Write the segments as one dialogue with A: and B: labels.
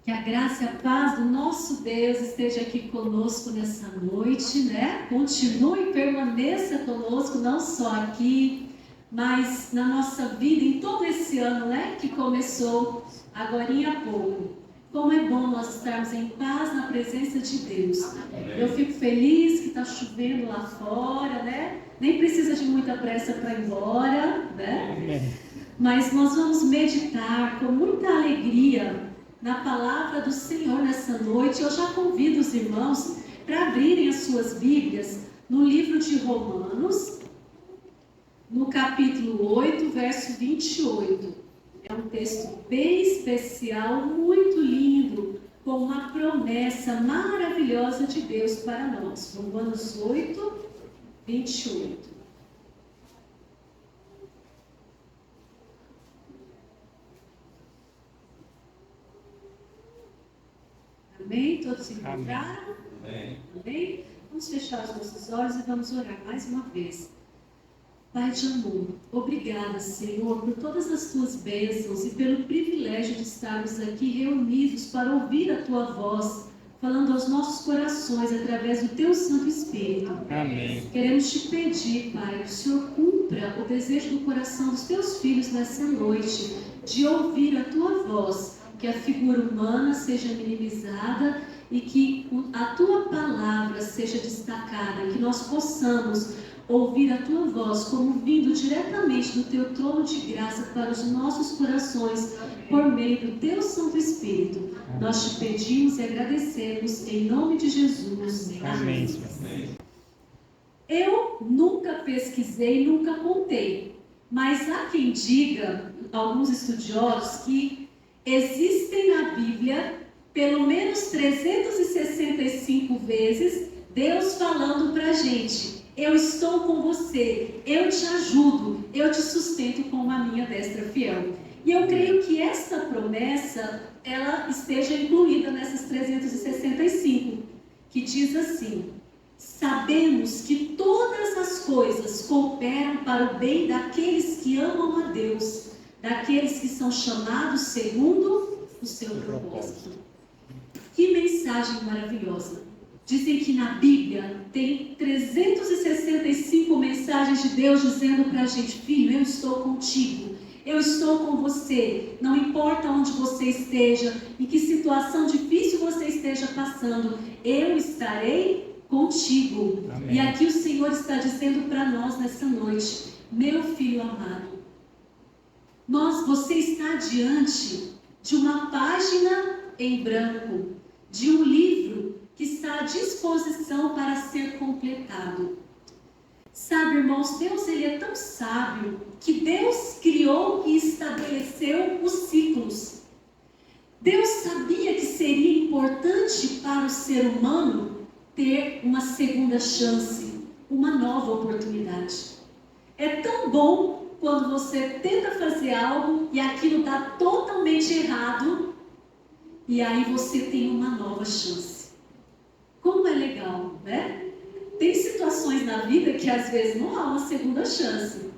A: Que a graça e a paz do nosso Deus esteja aqui conosco nessa noite, né? Continue e permaneça conosco, não só aqui, mas na nossa vida, em todo esse ano, né? Que começou agorinha há pouco. Como é bom nós estarmos em paz na presença de Deus. Eu fico feliz que está chovendo lá fora, né? Nem precisa de muita pressa para ir embora, né? Mas nós vamos meditar com muita alegria na palavra do Senhor nessa noite. Eu já convido os irmãos para abrirem as suas Bíblias no livro de Romanos, no capítulo 8, verso 28. É um texto bem especial, muito lindo, com uma promessa maravilhosa de Deus para nós. Romanos 8, 28. Amém? Todos se encontraram?
B: Amém.
A: Amém? Vamos fechar os nossos olhos e vamos orar mais uma vez. Pai de amor, obrigada, Senhor, por todas as tuas bênçãos e pelo privilégio de estarmos aqui reunidos para ouvir a tua voz, falando aos nossos corações através do teu Santo Espírito.
B: Amém.
A: Queremos te pedir, Pai, que o Senhor cumpra o desejo do coração dos teus filhos nessa noite, de ouvir a tua voz, que a figura humana seja minimizada e que a tua palavra seja destacada, que nós possamos ouvir a tua voz como vindo diretamente do teu trono de graça para os nossos corações, por meio do teu Santo Espírito. Nós te pedimos e agradecemos em nome de Jesus.
B: Amém.
A: Eu nunca pesquisei, nunca contei, mas há quem diga, alguns estudiosos, que existem na Bíblia pelo menos 365 vezes Deus falando para a gente: eu estou com você, eu te ajudo, eu te sustento com a minha destra fiel. E eu creio que esta promessa, ela esteja incluída nessas 365, que diz assim: sabemos que todas as coisas cooperam para o bem daqueles que amam a Deus, daqueles que são chamados segundo o seu propósito. Que mensagem maravilhosa! Dizem que na Bíblia tem 365 mensagens de Deus dizendo para a gente: filho, eu estou contigo, eu estou com você, não importa onde você esteja, em que situação difícil você esteja passando, eu estarei contigo.
B: Amém.
A: E aqui o Senhor está dizendo para nós nessa noite: meu filho amado, você está diante de uma página em branco, de um livro que está à disposição para ser completado. Sabe, irmãos, Deus ele é tão sábio que Deus criou e estabeleceu os ciclos. Deus sabia que seria importante para o ser humano ter uma segunda chance, uma nova oportunidade. É tão bom quando você tenta fazer algo e aquilo dá totalmente errado, e aí você tem uma nova chance. Como é legal, né? Tem situações na vida que às vezes não há uma segunda chance.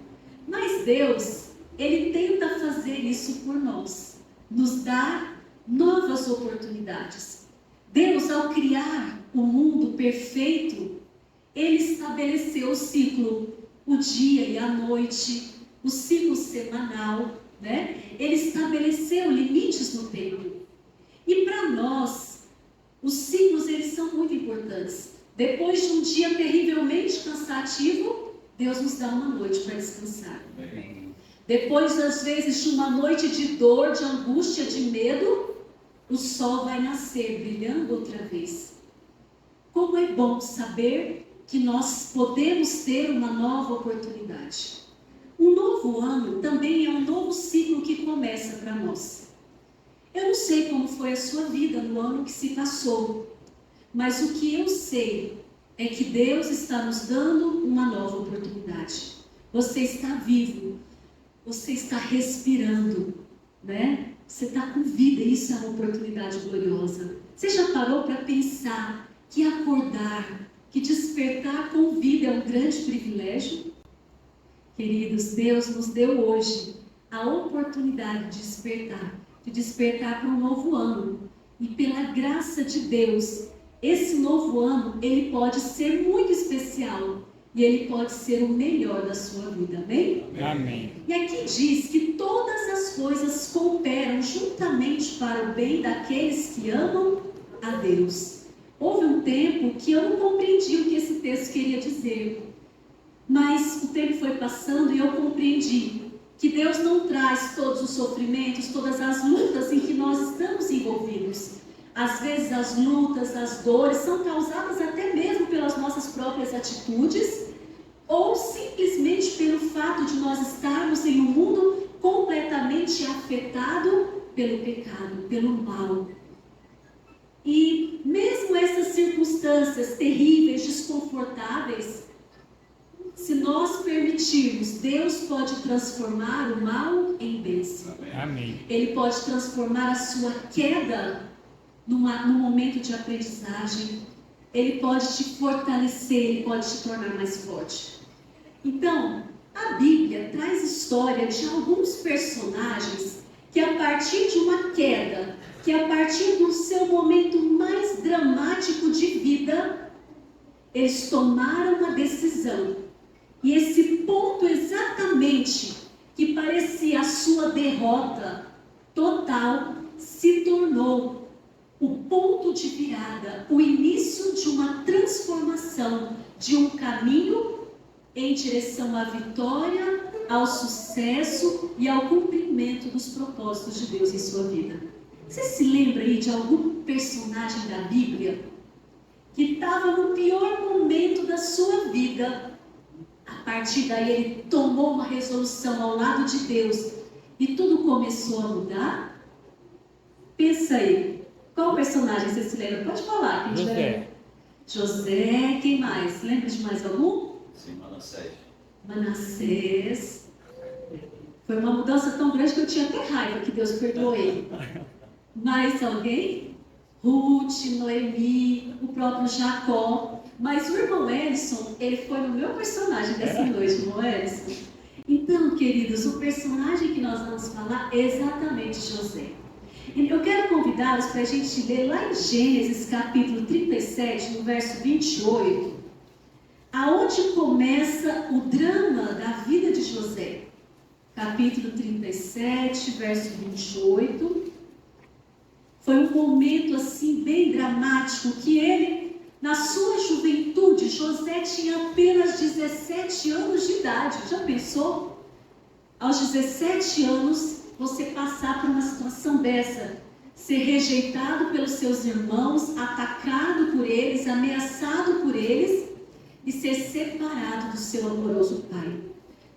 A: Mas Deus, Ele tenta fazer isso por nós. Nos dar novas oportunidades. Deus, ao criar o mundo perfeito, Ele estabeleceu o ciclo, o dia e a noite, o ciclo semanal, né? Ele estabeleceu limites no tempo. E para nós, os ciclos eles são muito importantes. Depois de um dia terrivelmente cansativo, Deus nos dá uma noite para descansar. Depois, às vezes, de uma noite de dor, de angústia, de medo, o sol vai nascer, brilhando outra vez. Como é bom saber que nós podemos ter uma nova oportunidade. Um novo ano também é um novo ciclo que começa para nós. Eu não sei como foi a sua vida no ano que se passou, mas o que eu sei é que Deus está nos dando uma nova oportunidade. Você está vivo, você está respirando, né? Você está com vida, e isso é uma oportunidade gloriosa. Você já parou para pensar que acordar, que despertar com vida é um grande privilégio? Queridos, Deus nos deu hoje a oportunidade de despertar para um novo ano. E pela graça de Deus, esse novo ano, ele pode ser muito especial. E ele pode ser o melhor da sua vida, amém?
B: Amém.
A: E aqui diz que todas as coisas cooperam juntamente para o bem daqueles que amam a Deus. Houve um tempo que eu não compreendi o que esse texto queria dizer. Mas o tempo foi passando e eu compreendi que Deus não traz todos os sofrimentos, todas as lutas em que nós estamos envolvidos. Às vezes as lutas, as dores são causadas até mesmo pelas nossas próprias atitudes ou simplesmente pelo fato de nós estarmos em um mundo completamente afetado pelo pecado, pelo mal. E mesmo essas circunstâncias terríveis, desconfortáveis, se nós permitirmos, Deus pode transformar o mal em bênção.
B: Amém.
A: Ele pode transformar a sua queda num momento de aprendizagem. Ele pode te fortalecer, ele pode te tornar mais forte. Então, a Bíblia traz história de alguns personagens que a partir de uma queda, que a partir do seu momento mais dramático de vida, eles tomaram uma decisão. E esse ponto exatamente que parecia a sua derrota total se tornou o ponto de virada, o início de uma transformação, de um caminho em direção à vitória, ao sucesso e ao cumprimento dos propósitos de Deus em sua vida. Você se lembra aí de algum personagem da Bíblia que estava no pior momento da sua vida? A partir daí ele tomou uma resolução ao lado de Deus e tudo começou a mudar? Pensa aí, qual personagem você se lembra? Pode falar.
B: José.
A: José, quem mais? Lembra de mais algum?
C: Sim, Manassés.
A: Manassés. Foi uma mudança tão grande que eu tinha até raiva que Deus perdoou ele. Mais alguém? Ruth, Noemi, o próprio Jacó. Mas o irmão Edson, ele foi o meu personagem dessa noite, irmão Edson. Então, queridos, o personagem que nós vamos falar é exatamente José. Eu quero convidá-los para a gente ler lá em Gênesis capítulo 37, no verso 28, aonde começa o drama da vida de José. Capítulo 37, verso 28. Foi um momento assim bem dramático que ele, na sua juventude, José tinha apenas 17 anos de idade. Já pensou? Aos 17 anos, você passar por uma situação dessa, ser rejeitado pelos seus irmãos, atacado por eles, ameaçado por eles e ser separado do seu amoroso pai.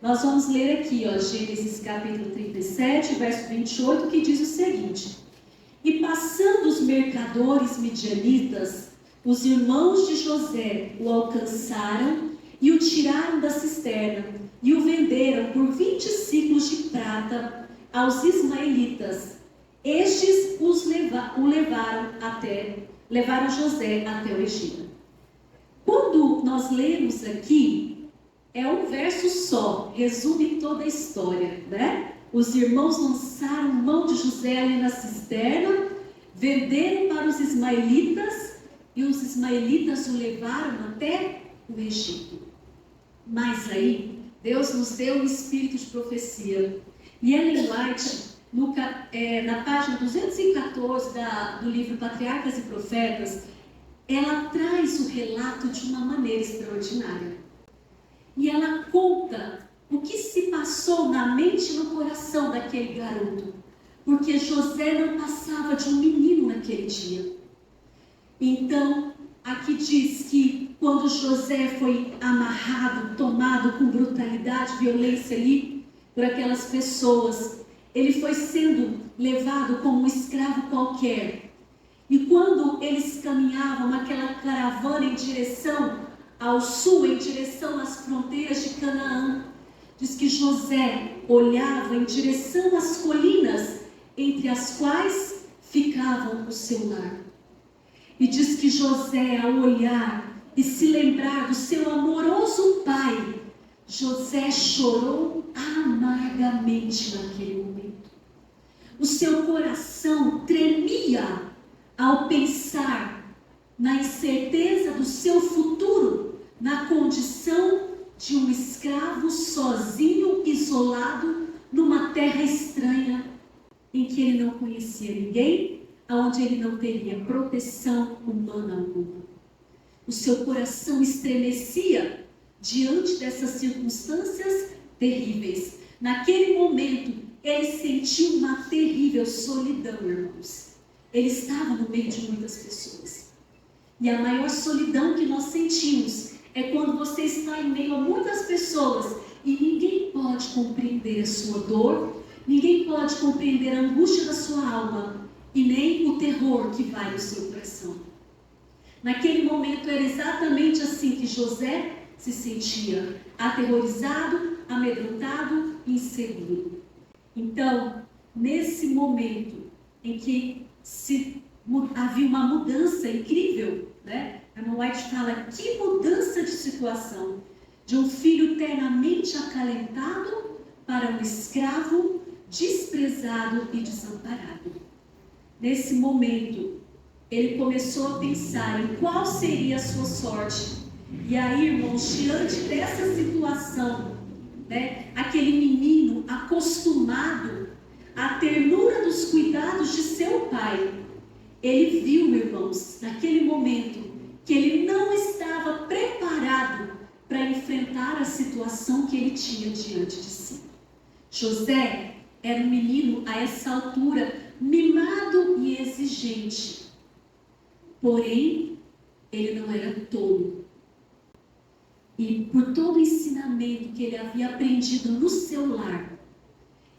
A: Nós vamos ler aqui, Gênesis capítulo 37, verso 28, que diz o seguinte: E passando os mercadores midianitas, os irmãos de José o alcançaram e o tiraram da cisterna e o venderam por 20 siclos de prata aos ismaelitas. Estes levaram José até o Egito. Quando nós lemos aqui, é um verso só, resume toda a história, né? Os irmãos lançaram mão de José ali na cisterna, venderam para os ismaelitas e os ismaelitas o levaram até o Egito. Mas aí, Deus nos deu um espírito de profecia. E Ellen White, na página 214 do livro Patriarcas e Profetas, ela traz o relato de uma maneira extraordinária. E ela conta o que se passou na mente e no coração daquele garoto. Porque José não passava de um menino naquele dia. Então, aqui diz que quando José foi amarrado, tomado com brutalidade, violência ali, por aquelas pessoas, ele foi sendo levado como um escravo qualquer. E quando eles caminhavam naquela caravana em direção ao sul, em direção às fronteiras de Canaã, diz que José olhava em direção às colinas, entre as quais ficavam o seu lar. E diz que José, ao olhar e se lembrar do seu amoroso pai, José chorou amargamente naquele momento. O seu coração tremia ao pensar na incerteza do seu futuro, na condição de um escravo sozinho, isolado, numa terra estranha, em que ele não conhecia ninguém, onde ele não teria proteção humana alguma. O seu coração estremecia diante dessas circunstâncias terríveis. Naquele momento, ele sentiu uma terrível solidão, irmãos. Ele estava no meio de muitas pessoas. E a maior solidão que nós sentimos é quando você está em meio a muitas pessoas e ninguém pode compreender a sua dor, ninguém pode compreender a angústia da sua alma e nem o terror que vai no seu coração. Naquele momento era exatamente assim que José se sentia, aterrorizado, amedrontado e inseguro. Então, nesse momento em que havia uma mudança incrível, né? A Ellen White fala, que mudança de situação, de um filho eternamente acalentado para um escravo desprezado e desamparado. Nesse momento, ele começou a pensar em qual seria a sua sorte. E aí, irmãos, diante dessa situação, né, aquele menino acostumado à ternura dos cuidados de seu pai, ele viu, irmãos, naquele momento, que ele não estava preparado para enfrentar a situação que ele tinha diante de si. José era um menino, a essa altura, mimado e exigente. Porém, ele não era tolo. E por todo o ensinamento que ele havia aprendido no seu lar,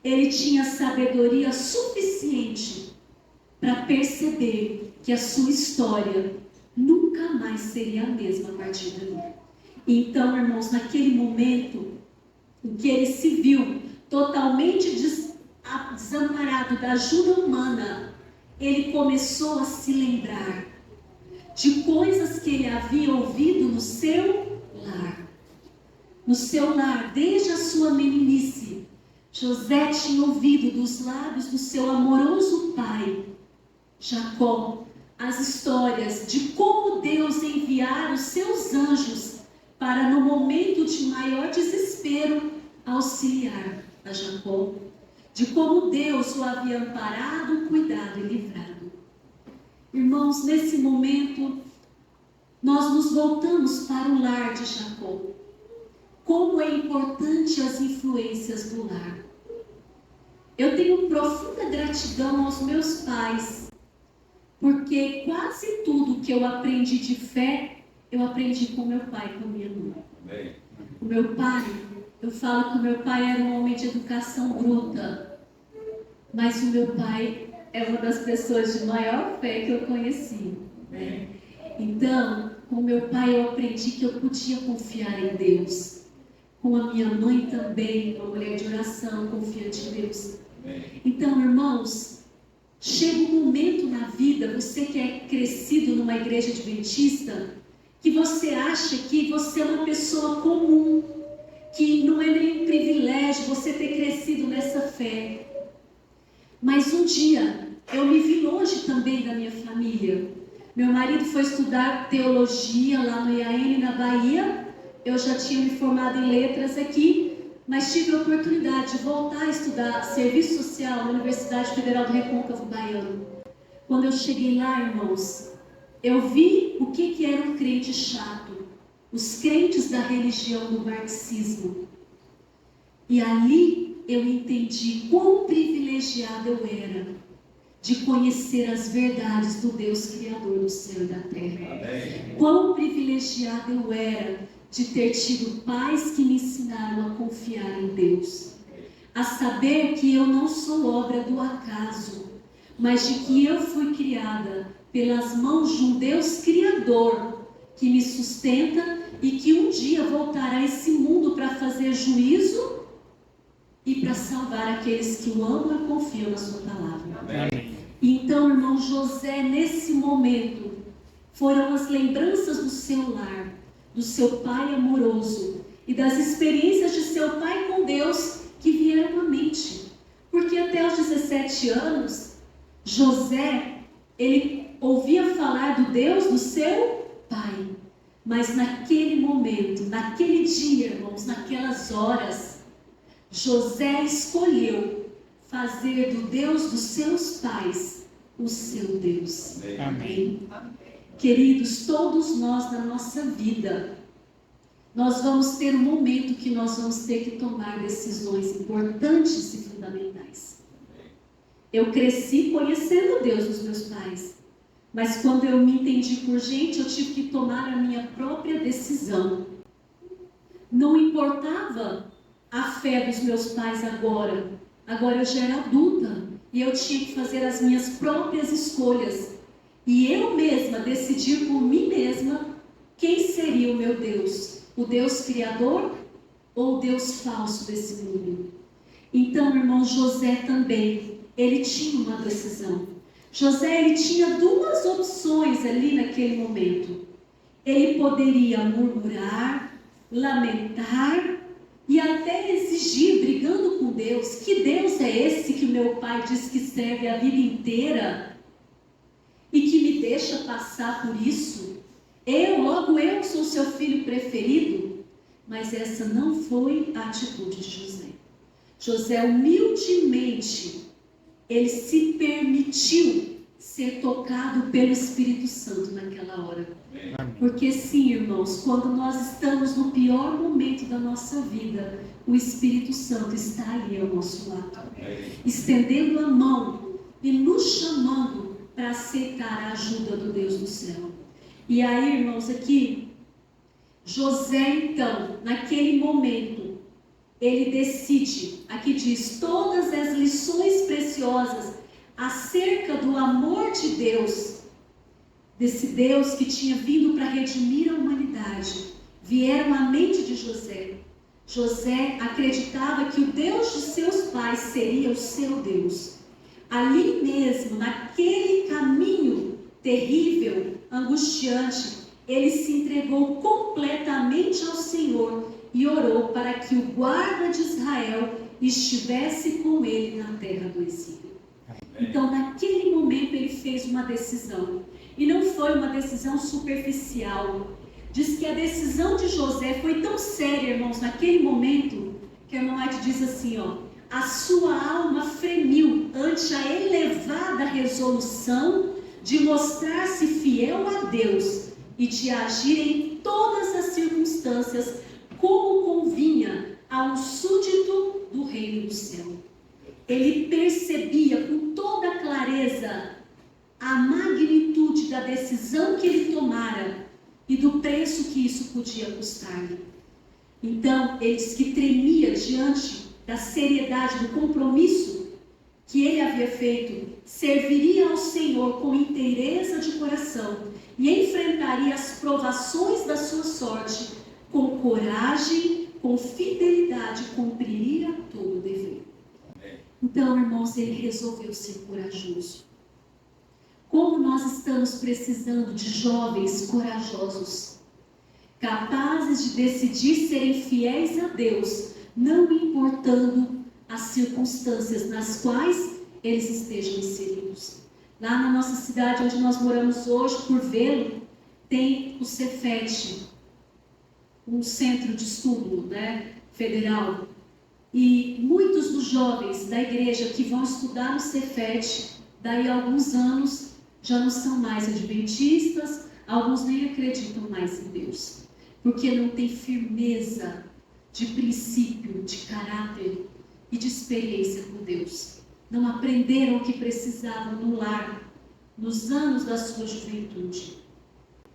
A: ele tinha sabedoria suficiente para perceber que a sua história nunca mais seria a mesma a partir dali. Então, irmãos, naquele momento em que ele se viu totalmente desamparado da ajuda humana, ele começou a se lembrar de coisas que ele havia ouvido no seu lar. No seu lar, desde a sua meninice, José tinha ouvido dos lábios do seu amoroso pai, Jacó, as histórias de como Deus enviara os seus anjos para, no momento de maior desespero, auxiliar a Jacó, de como Deus o havia amparado, cuidado e livrado. Irmãos, nesse momento, nós nos voltamos para o lar de Jacó. Como é importante as influências do lar. Eu tenho profunda gratidão aos meus pais, porque quase tudo que eu aprendi de fé, eu aprendi com meu pai e com minha mãe. Amém. O meu pai, eu falo que o meu pai era um homem de educação bruta, mas o meu pai é uma das pessoas de maior fé que eu conheci, né? Então, com o meu pai eu aprendi que eu podia confiar em Deus. Com a minha mãe também, uma mulher de oração, confiante em Deus. Então, irmãos, chega um momento na vida, você que é crescido numa igreja adventista, que você acha que você é uma pessoa comum, que não é nenhum privilégio você ter crescido nessa fé. Mas um dia, eu me vi longe também da minha família. Meu marido foi estudar teologia lá no IAN, na Bahia. Eu já tinha me formado em letras aqui, mas tive a oportunidade de voltar a estudar serviço social na Universidade Federal do Recôncavo Baiano. Quando eu cheguei lá, irmãos, eu vi o que era um crente chato, os crentes da religião do marxismo. E ali eu entendi quão privilegiada eu era de conhecer as verdades do Deus Criador do céu e da terra. Amém. Quão privilegiada eu era de ter tido pais que me ensinaram a confiar em Deus, a saber que eu não sou obra do acaso, mas de que eu fui criada pelas mãos de um Deus Criador que me sustenta e que um dia voltará a esse mundo para fazer juízo e para salvar aqueles que o amam e confiam na sua palavra. Amém. Então, irmão José, nesse momento, foram as lembranças do seu lar, do seu pai amoroso e das experiências de seu pai com Deus que vieram à mente. Porque até os 17 anos, José, ele ouvia falar do Deus do seu pai. Mas naquele momento, naquele dia, irmãos, naquelas horas, José escolheu fazer do Deus dos seus pais o seu Deus. Amém. Queridos, todos nós na nossa vida, nós vamos ter um momento que nós vamos ter que tomar decisões importantes e fundamentais. Eu cresci conhecendo Deus dos meus pais, mas quando eu me entendi por gente, eu tive que tomar a minha própria decisão. Não importava a fé dos meus pais agora eu já era adulta e eu tinha que fazer as minhas próprias escolhas. E eu mesma decidir por mim mesma quem seria o meu Deus. O Deus criador ou o Deus falso desse mundo? Então, irmão, José também, ele tinha uma decisão. José, ele tinha duas opções ali naquele momento. Ele poderia murmurar, lamentar e até exigir, brigando com Deus, que Deus é esse que meu pai diz que serve a vida inteira e que me deixa passar por isso? Logo eu sou seu filho preferido. Mas essa não foi a atitude de José. José humildemente, ele se permitiu ser tocado pelo Espírito Santo naquela hora. Amém. Porque sim, irmãos, quando nós estamos no pior momento da nossa vida, o Espírito Santo está ali ao nosso lado, estendendo a mão e nos chamando para aceitar a ajuda do Deus do céu. E aí, irmãos, aqui, José, então, naquele momento, ele decide, aqui diz, todas as lições preciosas acerca do amor de Deus, desse Deus que tinha vindo para redimir a humanidade, vieram à mente de José. José acreditava que o Deus de seus pais seria o seu Deus. Ali mesmo, naquele caminho terrível, angustiante, ele se entregou completamente ao Senhor e orou para que o guarda de Israel estivesse com ele na terra do exílio. Então, naquele momento, ele fez uma decisão. E não foi uma decisão superficial. Diz que a decisão de José foi tão séria, irmãos, naquele momento, que a irmã White diz assim, a sua alma fremiu ante a elevada resolução de mostrar-se fiel a Deus e de agir em todas as circunstâncias como convinha a um súdito do reino do céu. Ele percebia com toda clareza a magnitude da decisão que ele tomara e do preço que isso podia custar-lhe. Então, ele diz que tremia diante da seriedade do compromisso que ele havia feito, serviria ao Senhor com inteireza de coração e enfrentaria as provações da sua sorte com coragem, com fidelidade, cumpriria todo o dever. Então, irmãos, ele resolveu ser corajoso. Como nós estamos precisando de jovens corajosos, capazes de decidir serem fiéis a Deus, não importando as circunstâncias nas quais eles estejam inseridos. Lá na nossa cidade, onde nós moramos hoje, por Velo, tem o Cefet, um centro de estudo, federal. E muitos dos jovens da igreja que vão estudar no Cefet, daí a alguns anos, já não são mais adventistas, alguns nem acreditam mais em Deus, porque não tem firmeza de princípio, de caráter e de experiência com Deus. Não aprenderam o que precisavam no lar, nos anos da sua juventude.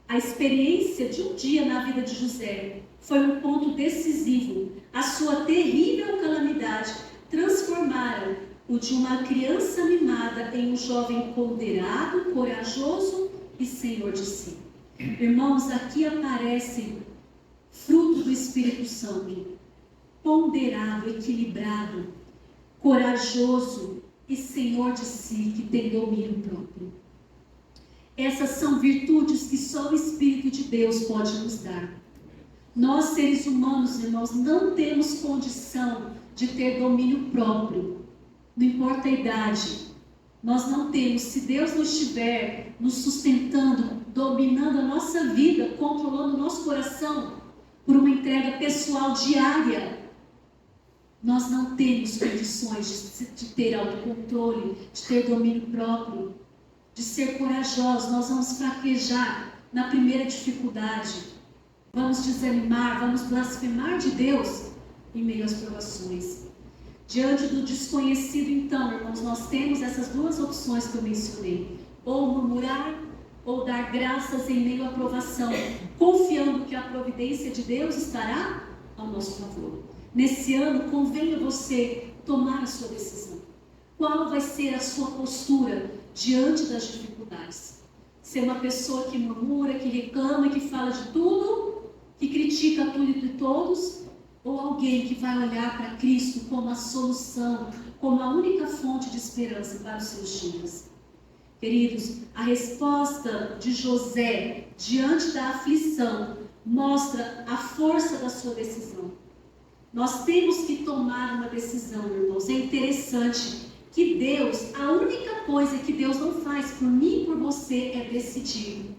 A: A experiência de um dia na vida de José foi um ponto decisivo. A sua terrível calamidade transformaram o de uma criança mimada em um jovem ponderado, corajoso e senhor de si. Irmãos, aqui aparecem fruto do Espírito Santo, ponderado, equilibrado, corajoso e senhor de si, que tem domínio próprio. Essas são virtudes que só o Espírito de Deus pode nos dar. Nós, seres humanos, irmãos, não temos condição de ter domínio próprio. Não importa a idade, Nós não temos, se Deus não estiver nos sustentando, dominando a nossa vida, controlando o nosso coração, por uma entrega pessoal diária, nós não temos condições de ter autocontrole, de ter domínio próprio, de ser corajosos. Nós vamos fraquejar na primeira dificuldade, vamos desanimar, vamos blasfemar de Deus em meio às provações. Diante do desconhecido, então, irmãos, nós temos essas duas opções que eu mencionei: ou murmurar, ou dar graças em meio à provação, confiando que a providência de Deus estará ao nosso favor. Nesse ano, convém a você tomar a sua decisão. Qual vai ser a sua postura diante das dificuldades? Ser uma pessoa que murmura, que reclama, que fala de tudo, que critica tudo e de todos? Ou alguém que vai olhar para Cristo como a solução, como a única fonte de esperança para os seus dias? Queridos, a resposta de José diante da aflição mostra a força da sua decisão. Nós temos que tomar uma decisão, irmãos. É interessante que Deus, a única coisa que Deus não faz por mim e por você é decidir.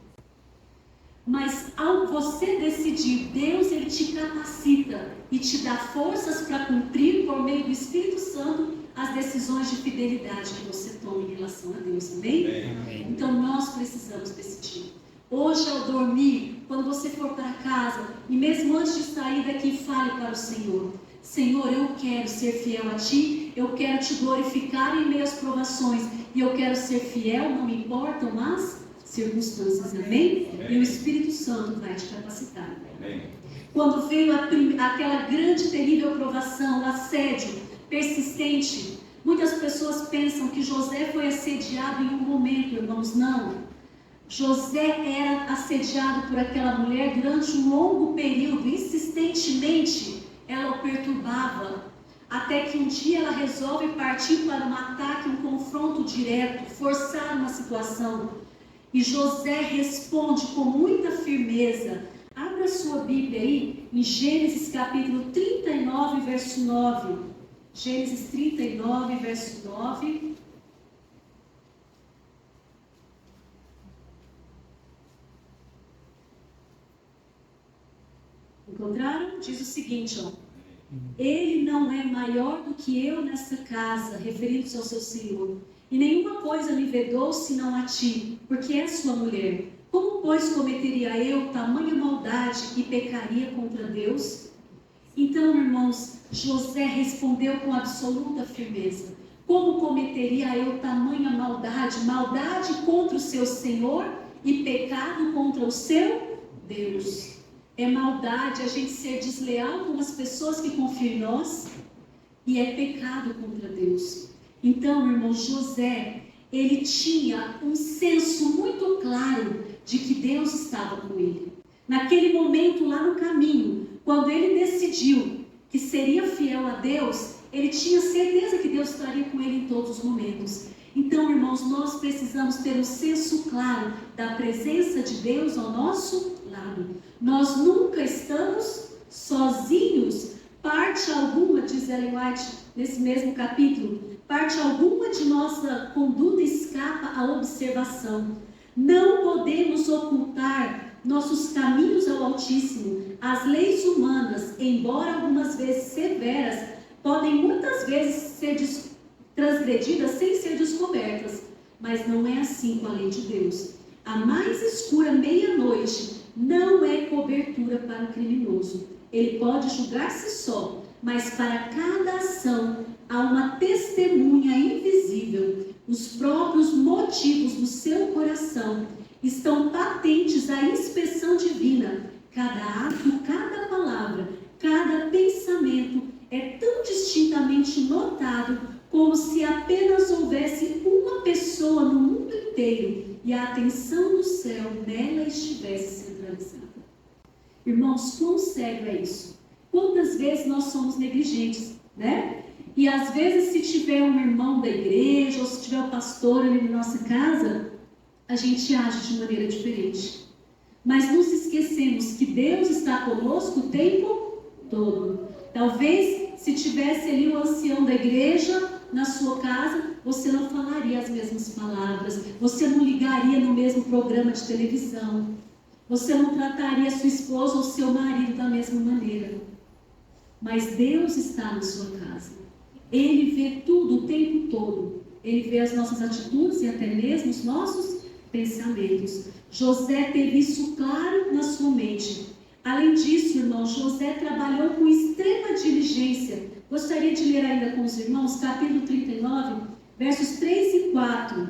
A: Mas ao você decidir, Deus ele te capacita e te dá forças para cumprir por meio do Espírito Santo as decisões de fidelidade que você toma em relação a Deus. Amém?
B: Amém.
A: Então nós precisamos decidir. Hoje ao dormir, quando você for para casa, e mesmo antes de sair daqui, fale para o Senhor: Senhor, eu quero ser fiel a Ti, eu quero Te glorificar em meio às provações, e eu quero ser fiel, não me importam as circunstâncias. Amém?
B: Amém.
A: E o Espírito Santo vai te capacitar.
B: Amém.
A: Quando veio aquela grande, terrível provação, o assédio persistente, muitas pessoas pensam que José foi assediado em um momento, irmãos. Não. José era assediado por aquela mulher durante um longo período, insistentemente ela o perturbava, até que um dia ela resolve partir para um ataque, um confronto direto, forçar uma situação. E José responde com muita firmeza. Abra sua Bíblia aí, em Gênesis capítulo 39, verso 9. Gênesis 39, verso 9. Encontraram? Diz o seguinte, ó: Ele não é maior do que eu nessa casa, referindo-se ao seu Senhor, e nenhuma coisa me vedou senão a ti, porque és sua mulher. Como, pois, cometeria eu tamanha maldade e pecaria contra Deus? Então, irmãos, José respondeu com absoluta firmeza: como cometeria eu tamanha maldade? Maldade contra o seu Senhor e pecado contra o seu Deus. É maldade a gente ser desleal com as pessoas que confiam em nós, e é pecado contra Deus. Então, irmão, José, ele tinha um senso muito claro de que Deus estava com ele. Naquele momento lá no caminho, quando ele decidiu que seria fiel a Deus, ele tinha certeza que Deus estaria com ele em todos os momentos. Então, irmãos, nós precisamos ter um senso claro da presença de Deus ao nosso lado. Nós nunca estamos sozinhos. Parte alguma, diz Ellen White, nesse mesmo capítulo, parte alguma de nossa conduta escapa à observação. Não podemos ocultar nossos caminhos ao Altíssimo. As leis humanas, embora algumas vezes severas, podem muitas vezes ser transgredidas sem ser descobertas. Mas não é assim com a lei de Deus. A mais escura meia-noite não é cobertura para o criminoso. Ele pode julgar-se só, mas para cada ação há uma testemunha invisível. Os próprios motivos do seu coração estão patentes à inspeção divina. Cada ato, cada palavra, cada pensamento é tão distintamente notado como se apenas houvesse uma pessoa no mundo inteiro e a atenção do céu nela estivesse centralizada. Irmãos, quão sério é isso? Quantas vezes nós somos negligentes, né? E às vezes, se tiver um irmão da igreja, ou se tiver um pastor ali na nossa casa, a gente age de maneira diferente. Mas nos esquecemos que Deus está conosco o tempo todo. Talvez, se tivesse ali um ancião da igreja na sua casa, você não falaria as mesmas palavras, você não ligaria no mesmo programa de televisão, você não trataria sua esposa ou seu marido da mesma maneira. Mas Deus está na sua casa. Ele vê tudo o tempo todo. Ele vê as nossas atitudes e até mesmo os nossos pensamentos. José teve isso claro na sua mente. Além disso, irmãos, José trabalhou com extrema diligência. Gostaria de ler ainda com os irmãos, capítulo 39, versos 3 e 4.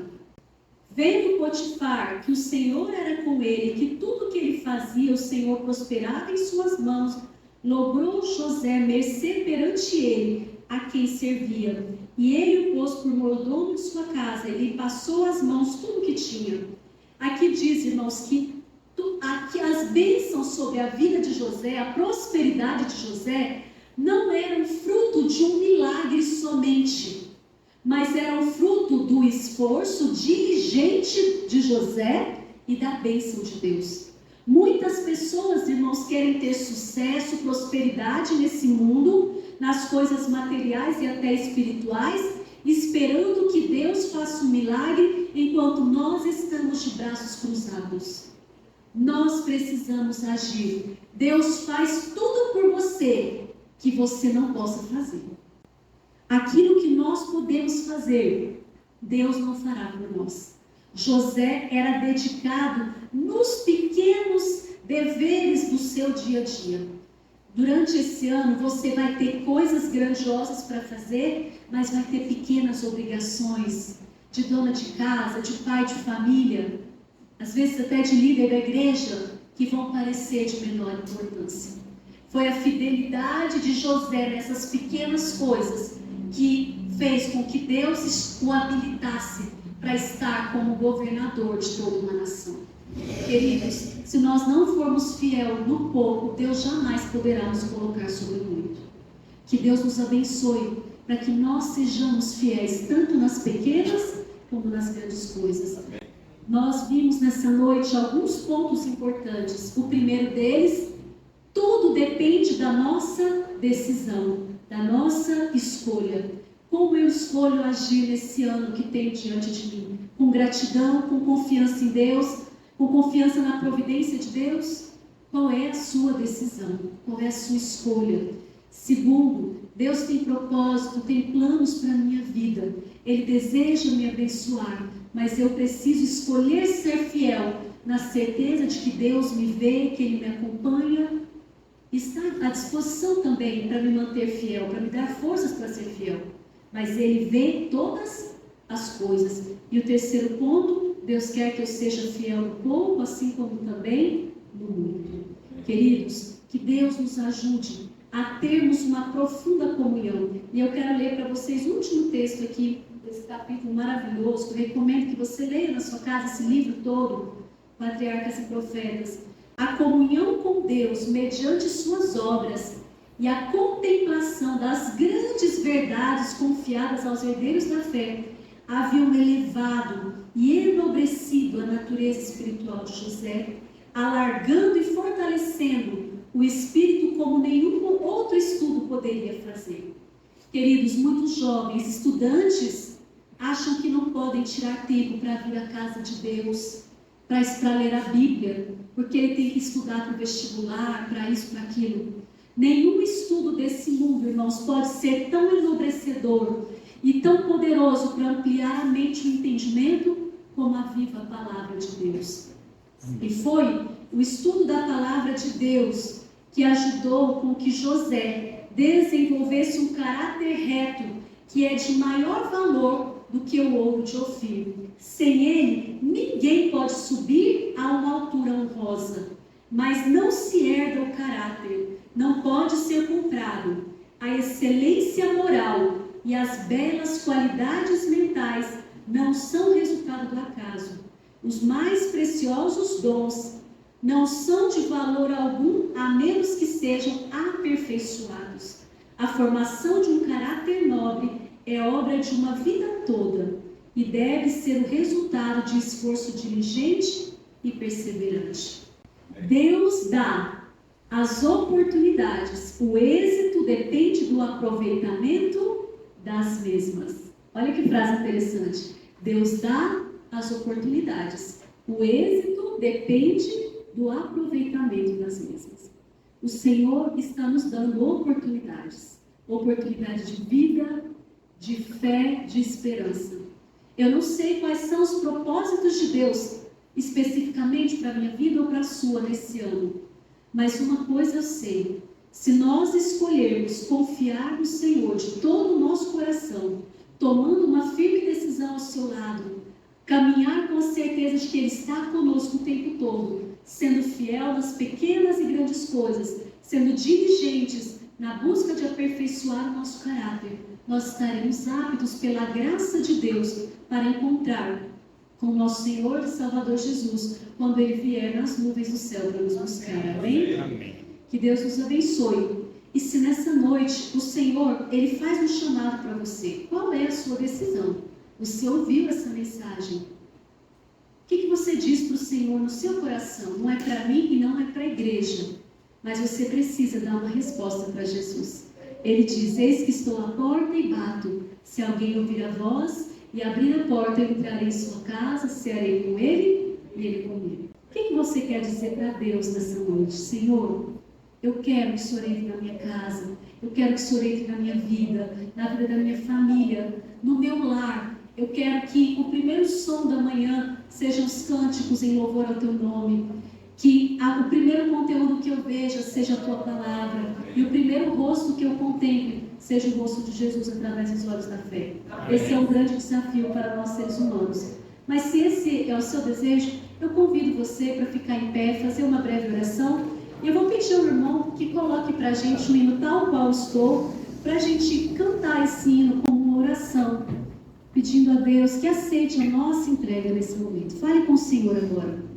A: Vendo Potifar que o Senhor era com ele, que tudo que ele fazia, o Senhor prosperava em suas mãos, logrou José mercê perante ele, a quem servia. E ele o pôs por mordomo de sua casa, e lhe passou às mãos tudo o que tinha. Aqui diz, irmãos, que as bênçãos sobre a vida de José, a prosperidade de José, não eram fruto de um milagre somente, mas eram fruto do esforço diligente de José e da bênção de Deus. Muitas pessoas, irmãos, querem ter sucesso, prosperidade nesse mundo, nas coisas materiais e até espirituais, esperando que Deus faça um milagre, enquanto nós estamos de braços cruzados. Nós precisamos agir. Deus faz tudo por você que você não possa fazer. Aquilo que nós podemos fazer, Deus não fará por nós. José era dedicado nos pequenos deveres do seu dia a dia. Durante esse ano você vai ter coisas grandiosas para fazer, mas vai ter pequenas obrigações de dona de casa, de pai de família, às vezes até de líder da igreja, que vão parecer de menor importância. Foi a fidelidade de José nessas pequenas coisas que fez com que Deus o habilitasse para estar como governador de toda uma nação. Queridos, se nós não formos fiel no pouco, Deus jamais poderá nos colocar sobre o muito. Que Deus nos abençoe para que nós sejamos fiéis tanto nas pequenas como nas grandes coisas. Nós vimos nessa noite alguns pontos importantes. O primeiro deles, tudo depende da nossa decisão, da nossa escolha. Como eu escolho agir nesse ano que tenho diante de mim? Com gratidão, com confiança em Deus, com confiança na providência de Deus? Qual é a sua decisão? Qual é a sua escolha? Segundo, Deus tem propósito, tem planos para a minha vida. Ele deseja me abençoar, mas eu preciso escolher ser fiel, na certeza de que Deus me vê, que Ele me acompanha, está à disposição também para me manter fiel, para me dar forças para ser fiel. Mas Ele vê todas as coisas. E o terceiro ponto, Deus quer que eu seja fiel no pouco, assim como também no muito. Queridos, que Deus nos ajude a termos uma profunda comunhão. E eu quero ler para vocês o último texto aqui, desse capítulo maravilhoso, que eu recomendo que você leia na sua casa esse livro todo, Patriarcas e Profetas. A comunhão com Deus mediante suas obras e a contemplação das grandes verdades confiadas aos herdeiros da fé haviam elevado e enobrecido a natureza espiritual de José, alargando e fortalecendo o espírito como nenhum outro estudo poderia fazer. Queridos, muitos jovens estudantes acham que não podem tirar tempo para vir à casa de Deus, para ler a Bíblia, porque ele tem que estudar para o vestibular, para isso, para aquilo. Nenhum estudo desse mundo, irmãos, pode ser tão enobrecedor e tão poderoso para ampliar a mente e o entendimento como a viva palavra de Deus. E foi o estudo da palavra de Deus que ajudou com que José desenvolvesse um caráter reto, que é de maior valor do que o ouro de Ofir. Sem ele, ninguém pode subir a uma altura honrosa, mas não se herda o caráter, não pode ser comprado. A excelência moral e as belas qualidades mentais não são resultado do acaso. Os mais preciosos dons não são de valor algum, a menos que sejam aperfeiçoados. A formação de um caráter nobre é obra de uma vida toda e deve ser o resultado de esforço diligente e perseverante. Deus dá as oportunidades, o êxito depende do aproveitamento das mesmas. Olha que frase interessante. Deus dá as oportunidades. O êxito depende do aproveitamento das mesmas. O Senhor está nos dando oportunidades. Oportunidade de vida, de fé, de esperança. Eu não sei quais são os propósitos de Deus, especificamente para a minha vida ou para a sua nesse ano. Mas uma coisa eu sei. Se nós escolhermos confiar no Senhor de todo o nosso coração, tomando uma firme decisão ao seu lado, caminhar com a certeza de que Ele está conosco o tempo todo, sendo fiel nas pequenas e grandes coisas, sendo diligentes na busca de aperfeiçoar o nosso caráter, nós estaremos aptos pela graça de Deus para encontrar com o nosso Senhor e Salvador Jesus, quando Ele vier nas nuvens do céu para nos buscar. Amém?
B: Amém.
A: Que Deus nos abençoe. E se nessa noite o Senhor, Ele faz um chamado para você, qual é a sua decisão? Você ouviu essa mensagem? O que você diz para o Senhor no seu coração? Não é para mim e não é para a igreja. Mas você precisa dar uma resposta para Jesus. Ele diz, eis que estou à porta e bato. Se alguém ouvir a voz e abrir a porta, eu entrarei em sua casa, cearei com ele e ele comigo. O que você quer dizer para Deus nessa noite? Senhor, eu quero que o Senhor entre na minha casa. Eu quero que o Senhor entre na minha vida, na vida da minha família, no meu lar. Eu quero que o primeiro som da manhã sejam os cânticos em louvor ao Teu nome. Que o primeiro conteúdo que eu veja seja a Tua palavra. E o primeiro rosto que eu contemple seja o rosto de Jesus através dos olhos da fé. Esse é um grande desafio para nós seres humanos. Mas se esse é o seu desejo, eu convido você para ficar em pé, fazer uma breve oração. E eu vou pedir ao irmão que coloque para a gente o hino tal qual estou, para a gente cantar esse hino como uma oração, pedindo a Deus que aceite a nossa entrega nesse momento. Fale com o Senhor agora.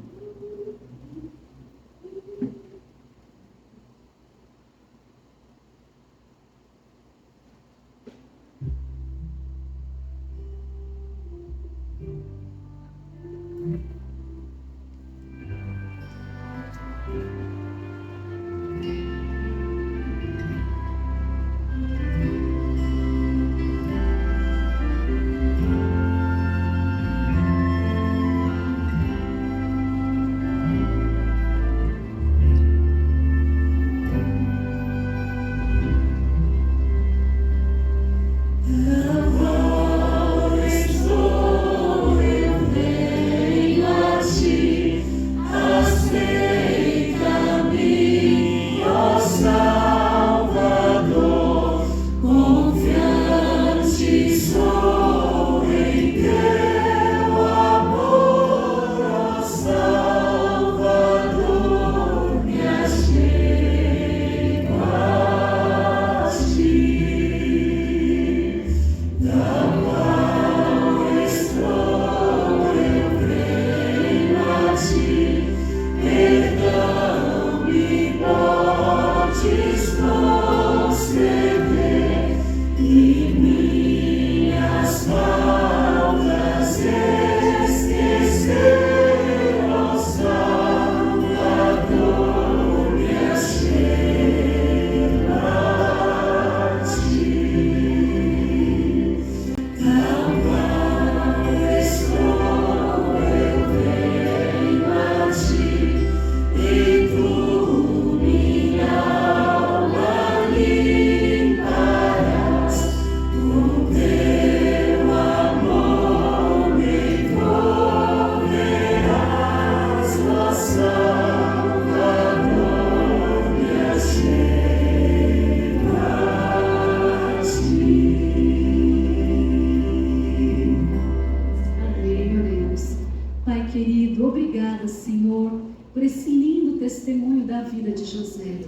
A: Obrigada, Senhor, por esse lindo testemunho da vida de José.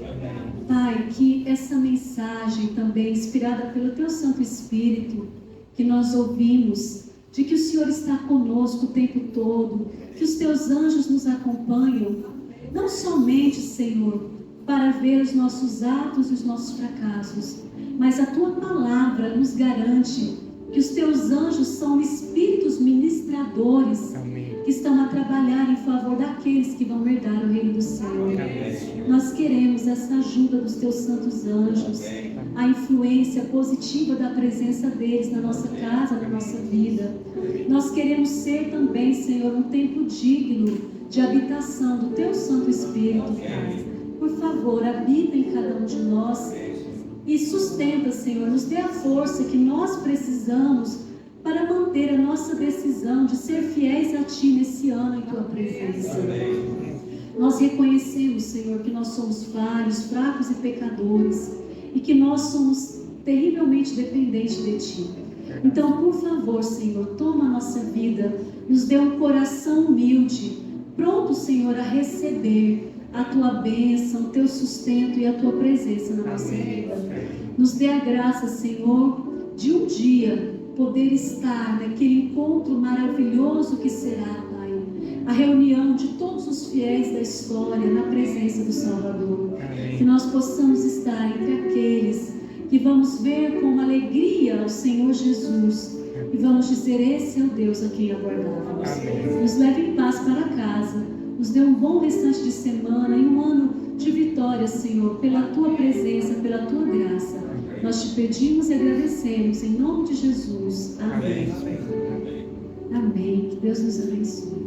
A: Pai, que essa mensagem também, inspirada pelo Teu Santo Espírito, que nós ouvimos, de que o Senhor está conosco o tempo todo, que os Teus anjos nos acompanham, não somente, Senhor, para ver os nossos atos e os nossos fracassos, mas a Tua palavra nos garante que os teus anjos são espíritos ministradores que estão a trabalhar em favor daqueles que vão herdar o reino do céu. Nós queremos essa ajuda dos teus santos anjos, a influência positiva da presença deles na nossa casa, na nossa vida. Nós queremos ser também, Senhor, um templo digno de habitação do teu Santo Espírito, Pai. Por favor, habita em cada um de nós e sustenta, Senhor, nos dê a força que nós precisamos para manter a nossa decisão de ser fiéis a Ti nesse ano em Tua presença. Nós reconhecemos, Senhor, que nós somos falhos, fracos e pecadores e que nós somos terrivelmente dependentes de Ti. Então, por favor, Senhor, toma a nossa vida, nos dê um coração humilde, pronto, Senhor, a receber a Tua bênção, o Teu sustento e a Tua presença na nossa vida. Nos dê a graça, Senhor, de um dia poder estar naquele encontro maravilhoso que será, Pai, a reunião de todos os fiéis da história na presença do Salvador. Que nós possamos estar entre aqueles que vamos ver com alegria o Senhor Jesus e vamos dizer: esse é o Deus a quem aguardávamos. Nos leve em paz para casa, nos dê um bom restante de semana e um ano de vitória, Senhor, pela Tua presença, pela Tua graça. Nós te pedimos e agradecemos em nome de Jesus. Amém. Amém. Que Deus nos abençoe.